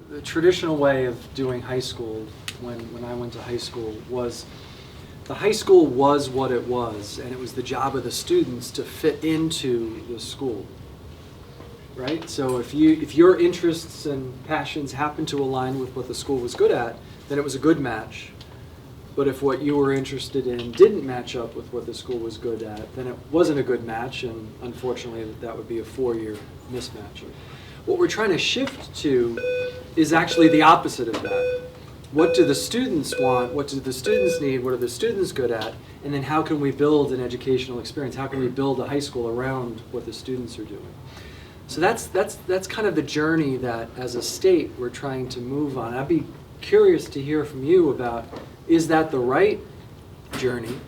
the traditional way of doing high school when I went to high school was the high school was what it was, and it was the job of the students to fit into the school. Right? So if your interests and passions happen to align with what the school was good at, then it was a good match. But if what you were interested in didn't match up with what the school was good at, then it wasn't a good match, and unfortunately that would be a 4-year mismatch. What we're trying to shift to is actually the opposite of that. What do the students want? What do the students need? What are the students good at? And then how can we build an educational experience? How can we build a high school around what the students are doing? So that's kind of the journey that, as a state, we're trying to move on. I'd be curious to hear from you about, is that the right journey?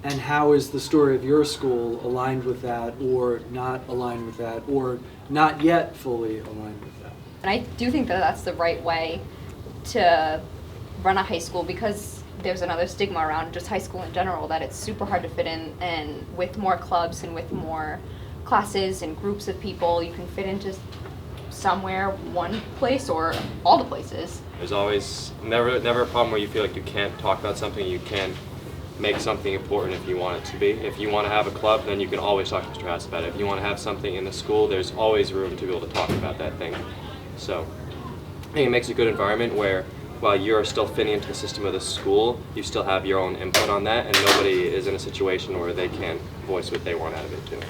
And how is the story of your school aligned with that, or not aligned with that, or not yet fully aligned with that? And I do think that that's the right way to run a high school, because there's another stigma around just high school in general, that it's super hard to fit in, and with more clubs and with more classes and groups of people, you can fit into somewhere, one place, or all the places. There's always never a problem where you feel like you can't talk about something. You can make something important if you want it to be. If you want to have a club, then you can always talk to Mr. Haas about it. If you want to have something in the school, there's always room to be able to talk about that thing. So I think it makes a good environment where, while you're still fitting into the system of the school, you still have your own input on that, and nobody is in a situation where they can't voice what they want out of it too.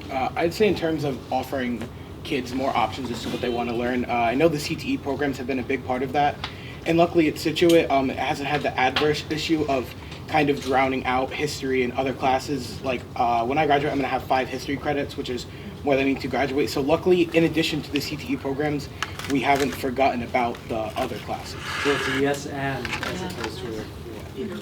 I'd say in terms of offering kids more options as to what they want to learn, I know the CTE programs have been a big part of that, and luckily at Scituate, it hasn't had the adverse issue of kind of drowning out history and other classes. Like when I graduate, I'm going to have 5 history credits, which is more than I need to graduate. So luckily, in addition to the CTE programs, we haven't forgotten about the other classes. So it's a yes and as opposed to a yeah.